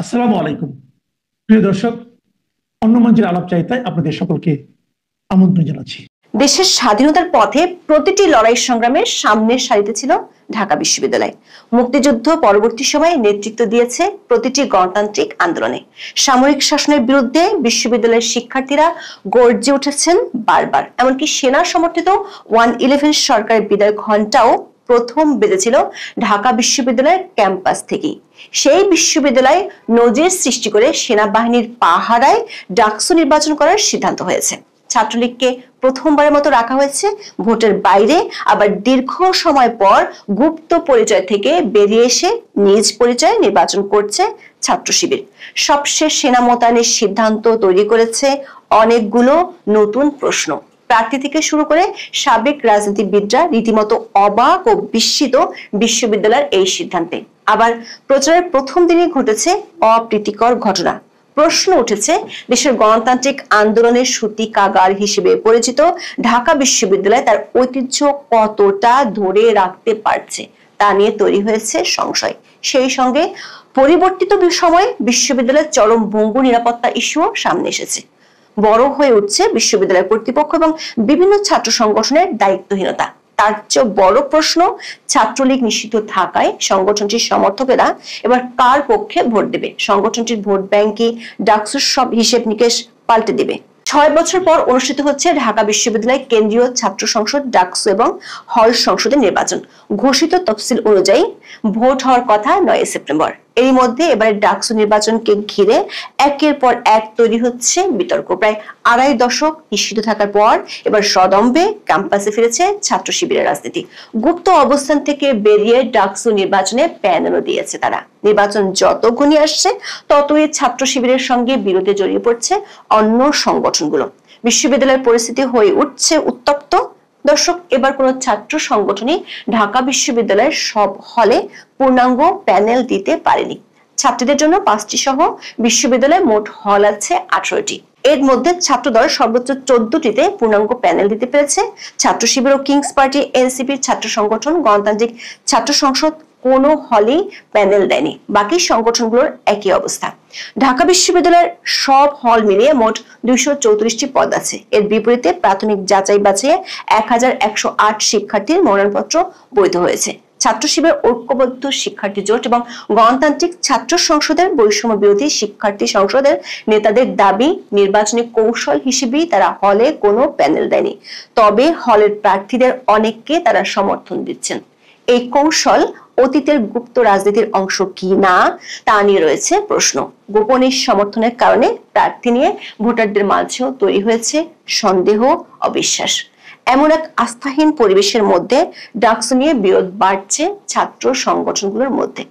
আসসালামু আলাইকুম প্রিয় দর্শক, অন্য মঞ্চের আলাপচারিতায় আপনাদের সকলকে আমন্ত্রণ জানাচ্ছি। দেশের স্বাধীনতার পথে প্রতিটি লড়াই সংগ্রামের সামনের সারিতে ছিল ঢাকা বিশ্ববিদ্যালয়। মুক্তিযুদ্ধ পরবর্তী সময়ে নেতৃত্ব দিয়েছে প্রতিটি গণতান্ত্রিক আন্দোলনে। সামরিক শাসনের বিরুদ্ধে বিশ্ববিদ্যালয়ের শিক্ষার্থীরা গর্জে উঠেছেন বারবার। এমনকি সেনা সমর্থিত 111 সরকারের বিদায় ঘণ্টাও প্রথম বেজেছিল ঢাকা বিশ্ববিদ্যালয়ের ক্যাম্পাস থেকেই। সেই বিশ্ববিদ্যালয়ে নজির সৃষ্টি করে সেনাবাহিনীর পাহারায় ডাকসু নির্বাচন করার সিদ্ধান্ত হয়েছে। ছাত্রলীগকে প্রথমবারের মতো রাখা হয়েছে ভোটের বাইরে, আবার দীর্ঘ সময় পর গুপ্ত পরিচয় থেকে বেরিয়ে এসে নিজ পরিচয়ে নির্বাচন করছে ছাত্র শিবির। সবশেষ সেনা মোতায়েনের সিদ্ধান্ত তৈরি করেছে অনেকগুলো নতুন প্রশ্ন। প্রার্থী থেকে শুরু করে সাবেক রাজনীতিবিদরা রীতিমতো অবাক ও বিস্মিত বিশ্ববিদ্যালয়ের এই সিদ্ধান্তে। আবার প্রচারের প্রথম দিনই ঘটেছে অপ্রীতিকর ঘটনা। প্রশ্ন উঠেছে, দেশের গণতান্ত্রিক আন্দোলনের সূতিকাগার হিসেবে পরিচিত ঢাকা বিশ্ববিদ্যালয় তার ঐতিহ্য কতটা ধরে রাখতে পারছে তা নিয়ে তৈরি হয়েছে সংশয়। সেই সঙ্গে পরিবর্তিত সময়ে বিশ্ববিদ্যালয়ের চরম ভঙ্গুর নিরাপত্তা ইস্যুও সামনে এসেছে। বড় হয়ে উঠছে বিশ্ববিদ্যালয় কর্তৃপক্ষ এবং বিভিন্ন ছাত্র সংগঠনের দায়িত্বহীনতা। তার চেয়ে বড় প্রশ্ন, ছাত্রলীগ নিষিদ্ধ থাকায় সংগঠনটির সমর্থকেরা এবার কার পক্ষে ভোট দেবে? সংগঠনটির ভোট ব্যাংকই ডাকসুর সব হিসেব নিকেশ পাল্টে দেবে। 6 বছর পর অনুষ্ঠিত হচ্ছে ঢাকা বিশ্ববিদ্যালয় কেন্দ্রীয় ছাত্র সংসদ ডাকসু এবং হল সংসদের নির্বাচন। ঘোষিত তফসিল অনুযায়ী ভোট হওয়ার কথা 9 সেপ্টেম্বর। এরই মধ্যে এবারে ডাকসু নির্বাচনকে ঘিরে একের পর এক তৈরি হচ্ছে বিতর্ক। প্রায় আড়াই দশক নিষিদ্ধ থাকার পর এবার সদম্ভে ক্যাম্পাসে ফিরেছে ছাত্র শিবিরের রাজনীতি। গুপ্ত অবস্থান থেকে বেরিয়ে ডাকসু নির্বাচনে প্যানেলও দিয়েছে তারা। নির্বাচন যত ঘনিয়ে আসছে ততই ছাত্র শিবিরের সঙ্গে বিরোধে জড়িয়ে পড়ছে অন্য সংগঠনগুলো। বিশ্ববিদ্যালয়ের পরিস্থিতি হয়ে উঠছে উত্তপ্ত। দর্শক, এবার কোন ছাত্র সংগঠনই ঢাকা বিশ্ববিদ্যালয়ের সব হলে পূর্ণাঙ্গ প্যানেল দিতে পারেনি। ছাত্রীদের জন্য 5টি সহ বিশ্ববিদ্যালয়ে মোট হল আছে 18টি। এর মধ্যে ছাত্রদল সর্বোচ্চ 14টিতে পূর্ণাঙ্গ প্যানেল দিতে পেরেছে। ছাত্র শিবির ও কিংস পার্টি, এনসিপির ছাত্র সংগঠন, গণতান্ত্রিক ছাত্র সংসদ কোনো হলেই প্যানেল দেয়নি। বাকি সংগঠনগুলোর একই অবস্থা। ঢাকা বিশ্ববিদ্যালয়ের সব হল মিলিয়ে মোট 234টি পদ আছে। এর বিপরীতে প্রাথমিক যাচাই বাছাইয়ে 1108 শিক্ষার্থীর মনোনয়নপত্র বৈধ হয়েছে। ছাত্র শিবির ঐক্যবদ্ধ শিক্ষার্থী জোট এবং গণতান্ত্রিক ছাত্র সংসদের বৈষম্য বিরোধী শিক্ষার্থী সংসদের নেতাদের দাবি, নির্বাচনী কৌশল হিসেবেই তারা হলে কোনো প্যানেল দেয়নি। তবে হলের প্রার্থীদের অনেককে তারা সমর্থন দিচ্ছেন। এই কৌশল অতীতের গুপ্ত রাজনীতির অংশ কি না তা নিয়ে রয়েছে প্রশ্ন। গোপনীয় সমর্থনের কারণে প্রার্থী নিয়ে ভোটারদের মাঝেও তৈরি হয়েছে সন্দেহ, অবিশ্বাস। এমন এক আস্থাহীন পরিবেশের মধ্যে ডাকসু নিয়ে বিরোধ বাড়ছে ছাত্র সংগঠনগুলোর মধ্যে।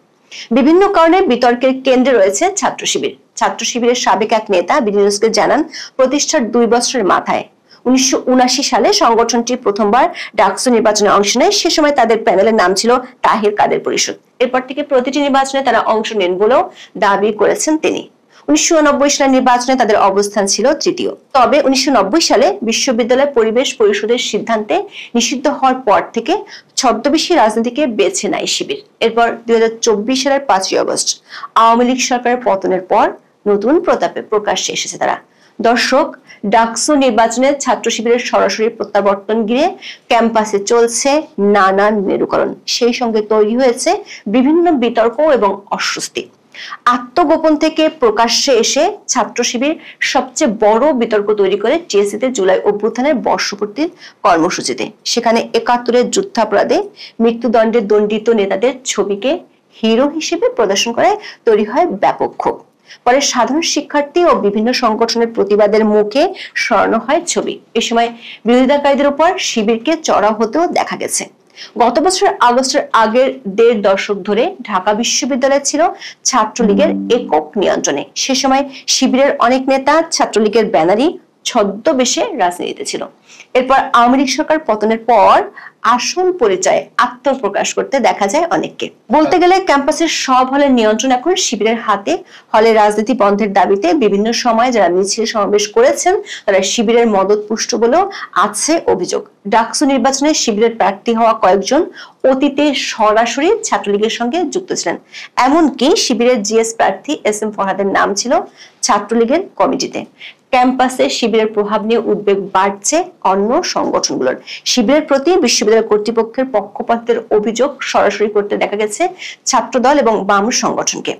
বিভিন্ন কারণে বিতর্কের কেন্দ্রে রয়েছে ছাত্র শিবির। ছাত্র শিবিরের সাবেক এক নেতা বিডি নিউজকে জানান, প্রতিষ্ঠার 2 বছরের মাথায় 1979 সালে সংগঠনটি প্রথমবার ডাকসু নির্বাচনে অংশ নেয়। সে সময় তাদের প্যানেলের নাম ছিল তাহির কাদের পরিষদ। এরপর থেকে প্রতিটি নির্বাচনে তারা অংশ নেন বলেও দাবি করেছেন তিনি। 1990 সালের নির্বাচনে তাদের অবস্থান ছিল তৃতীয়। তবে 1990 সালে বিশ্ববিদ্যালয় পরিবেশ পরিষদের সিদ্ধান্তে নিষিদ্ধ হওয়ার পর থেকে ছদ্মবেশী রাজনীতিকে বেছে নেয় শিবির। এরপর 2024 সালের 5ই আগস্ট আওয়ামী লীগ সরকারের পতনের পর নতুন প্রতাপে প্রকাশ্যে এসেছে তারা। দর্শক, ডাকসু নির্বাচনে ছাত্র শিবিরের সরাসরি প্রত্যাবর্তন ঘিরে ক্যাম্পাসে চলছে নানান মেরুকরণ। সেই সঙ্গে তৈরি হয়েছে বিভিন্ন বিতর্ক এবং অস্বস্তি। আত্মগোপন থেকে প্রকাশ্যে এসে ছাত্র শিবির সবচেয়ে বড় বিতর্ক তৈরি করে টিএসসিতে জুলাই অভ্যুত্থানের বর্ষপূর্তির কর্মসূচিতে। সেখানে 71-এর যুদ্ধাপরাধে মৃত্যুদণ্ডে দণ্ডিত নেতাদের ছবিকে হিরো হিসেবে প্রদর্শন করে তৈরি হয় ব্যাপক ক্ষোভ। পরে সাধারণ শিক্ষার্থী ও বিভিন্ন সংগঠনের প্রতিবাদের মুখে সরানো হয় ছবি। এ সময় বিরোধিতাকারীদের উপর শিবিরকে চড়াও হতেও দেখা গেছে। গত বছর আগস্টের আগের 1.5 দশক ধরে ঢাকা বিশ্ববিদ্যালয় ছিল ছাত্রলীগের একক নিয়ন্ত্রণে। সে সময় শিবিরের অনেক নেতা ছাত্রলীগের ব্যানারই ছদ্মবেশে রাজনীতিতে ছিল। এরপর আওয়ামী লীগ সরকার পতনের পর আসল পরিচয়ে আত্মপ্রকাশ করতে দেখা যায় অনেককে। বলতে গেলে ক্যাম্পাসের সব হলের নিয়ন্ত্রণ এখন শিবিরের হাতে। হলে রাজনীতি বন্ধের দাবিতে বিভিন্ন সময় যারা মিছিল সমাবেশ করেছেন তারা শিবিরের মদতপুষ্ট বলেও আছে অভিযোগ। ডাকসু নির্বাচনে শিবিরের প্রার্থী হওয়া কয়েকজন অতীতে সরাসরি ছাত্রলীগের সঙ্গে যুক্ত ছিলেন। এমনকি শিবিরের জিএস প্রার্থী এস এম ফরহাদের নাম ছিল ছাত্রলীগের কমিটিতে। ক্যাম্পাসে শিবিরের প্রভাব নিয়ে উদ্বেগ বাড়ছে অন্য সংগঠনগুলোর। শিবিরের প্রতি বিশ্ববিদ্যালয় কর্তৃপক্ষের পক্ষপাতের অভিযোগ সরাসরি করতে দেখা গেছে ছাত্রদল এবং বাম সংগঠনকে।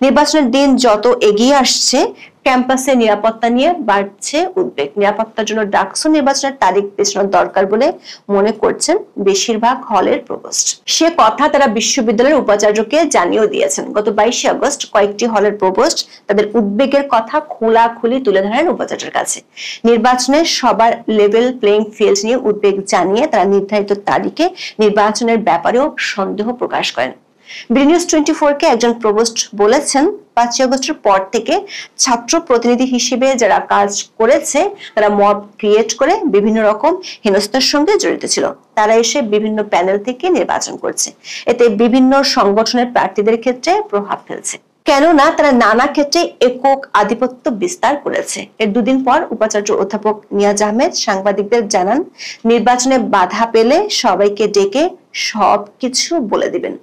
নির্বাচনের দিন যত এগিয়ে আসছে, ক্যাম্পাসে নিরাপত্তা নিয়ে বাড়ছে উদ্বেগ। নিরাপত্তার জন্য ডাকসু নির্বাচনের তারিখ পেছানো দরকার বলে মনে করছেন বেশিরভাগ হলের প্রভোস্ট। সে কথা তারা বিশ্ববিদ্যালয়ের উপাচার্যকে জানিয়েও দিয়েছেন। গত 22 আগস্ট কয়েকটি হলের প্রভোস্ট তাদের উদ্বেগের কথা খোলাখুলি তুলে ধরেন উপাচার্যের কাছে। নির্বাচনে সবার লেভেল প্লেইং ফিল্ড নিয়ে উদ্বেগ জানিয়ে তারা নির্ধারিত তারিখে নির্বাচনের ব্যাপারেও সন্দেহ প্রকাশ করেন। বিডিনিউজ 24 কে একজন প্রভোস্ট বলেছেন, 5 আগস্টের পর থেকে ছাত্র প্রতিনিধি হিসেবে যারা কাজ করেছে তারা মব ক্রিয়েট করে বিভিন্ন রকম হেনস্থার সঙ্গে জড়িত ছিল। তারা এসে বিভিন্ন প্যানেল থেকে নির্বাচন করছে। এতে বিভিন্ন সংগঠনের প্রার্থীদের ক্ষেত্রে প্রভাব ফেলছে, কেননা তারা নানা ক্ষেত্রে একক আধিপত্য বিস্তার করেছে। এর দুদিন পর উপাচার্য অধ্যাপক নিয়াজ আহমেদ সাংবাদিকদের জানান, নির্বাচনে বাধা পেলে সবাইকে ডেকে সবকিছু বলে দিবেন।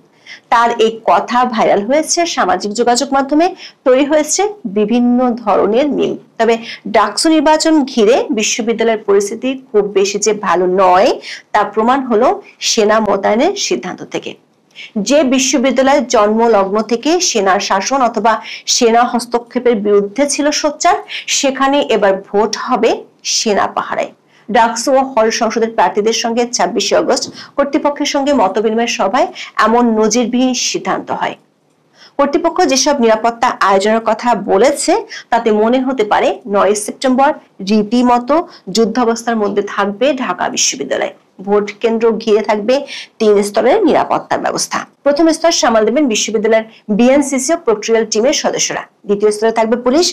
তার এই কথা ভাইরাল হয়েছে সামাজিক যোগাযোগ মাধ্যমে, তৈরি হয়েছে বিভিন্ন ধরনের মিম। তবে ডাকসু নির্বাচন ঘিরে বিশ্ববিদ্যালয়ের পরিস্থিতি খুব বেশি যে ভালো নয় তা প্রমাণ হলো সেনা মোতায়েনের সিদ্ধান্ত থেকে। যে বিশ্ববিদ্যালয়ের জন্ম লগ্ন থেকে সেনা শাসন অথবা সেনা হস্তক্ষেপের বিরুদ্ধে ছিল সোচ্চার, সেখানে এবার ভোট হবে সেনা পাহারায়। ডাকসু ও হল সংসদের প্রার্থীদের সঙ্গে 26 আগস্ট কর্তৃপক্ষের সঙ্গে মতবিনিময় সভায় এমন নজিরবিহীন সিদ্ধান্ত হয়। কর্তৃপক্ষ যেসব নিরাপত্তা আয়োজনের কথা বলেছে তাতে মনে হতে পারে 9 সেপ্টেম্বর রীতিমতো যুদ্ধাবস্থার মধ্যে থাকবে ঢাকা বিশ্ববিদ্যালয়। ভোট কেন্দ্র ঘিরে থাকবে 3 স্তরের নিরাপত্তা ব্যবস্থা। প্রথম স্তর সামাল দেবেন বিশ্ববিদ্যালয়ের বিএনসিসি ও প্রক্রিয়াল টিমের সদস্যরা। দ্বিতীয় স্তরে থাকবে পুলিশ।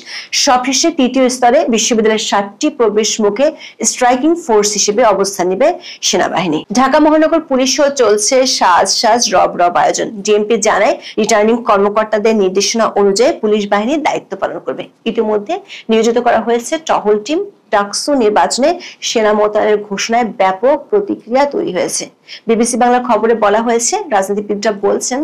সবশেষে তৃতীয় স্তরে বিশ্ববিদ্যালয়ের 7টি প্রবেশ মুখে স্ট্রাইকিং ফোর্স হিসেবে অবস্থান নেবে সেনাবাহিনী। ঢাকা মহানগর পুলিশও চলছে সাজ রব আয়োজন। ডিএমপি জানায়, রিটার্নিং কর্মকর্তাদের নির্দেশনা অনুযায়ী পুলিশ বাহিনী দায়িত্ব পালন করবে। ইতিমধ্যে নিয়োজিত করা হয়েছে টহল টিম। ডাকসু নির্বাচনে সেনা মোতায়েনের ঘোষণায় ব্যাপক প্রতিক্রিয়া তৈরি হয়েছে। বিবিসি বাংলার খবরে বলা হয়েছে, রাজনীতিবিদরা বলছেন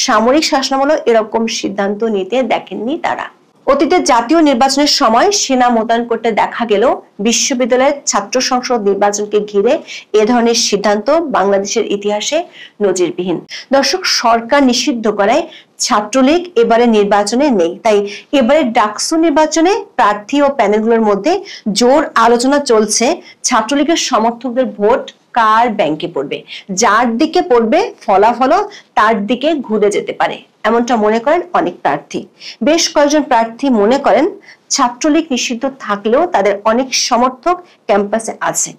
সামরিক শাসনামলে এরকম সিদ্ধান্ত নিতে দেখেননি তারা। অতীতে জাতীয় নির্বাচনের সময় সেনা মোতায়েন করতে দেখা গেলেও বিশ্ববিদ্যালয়ের ছাত্র সংসদ নির্বাচনকে ঘিরে এ ধরনের সিদ্ধান্ত বাংলাদেশের ইতিহাসে নজিরবিহীন। দর্শক, সরকার নিষিদ্ধ করায় ছাত্রলীগ এবারে নির্বাচনে নেই। তাই এবারে ডাকসু নির্বাচনে প্রার্থী ও প্যানেলগুলোর মধ্যে জোর আলোচনা চলছে ছাত্রলীগের সমর্থকদের ভোট কার ব্যাংকে পড়বে। যার দিকে পড়বে ফলাফল তার দিকে ঘুরে যেতে পারে, এমনটা মনে করেন অনেক প্রার্থী। বেশ কয়েকজন প্রার্থী মনে করেন ছাত্রলীগ নিষিদ্ধ থাকলেও তাদের অনেক সমর্থক ক্যাম্পাসে আছে।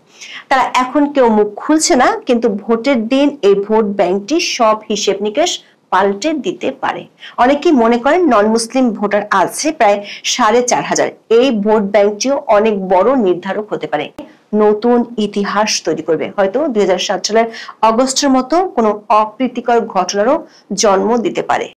তারা এখন কেউ মুখ খুলছে না, কিন্তু ভোটের দিন এই ভোট ব্যাংকটি সব হিসেব নিকেশ পাল্টে দিতে পারে। অনেকেই মনে করেন নন মুসলিম ভোটার আছে প্রায় 4,500। এই ভোট ব্যাংকটিও অনেক বড় নির্ধারক হতে পারে, নতুন ইতিহাস তৈরি করবে। হয়তো 2007 সালের অগস্টের মতো কোনো অপ্রীতিকর ঘটনারও জন্ম দিতে পারে।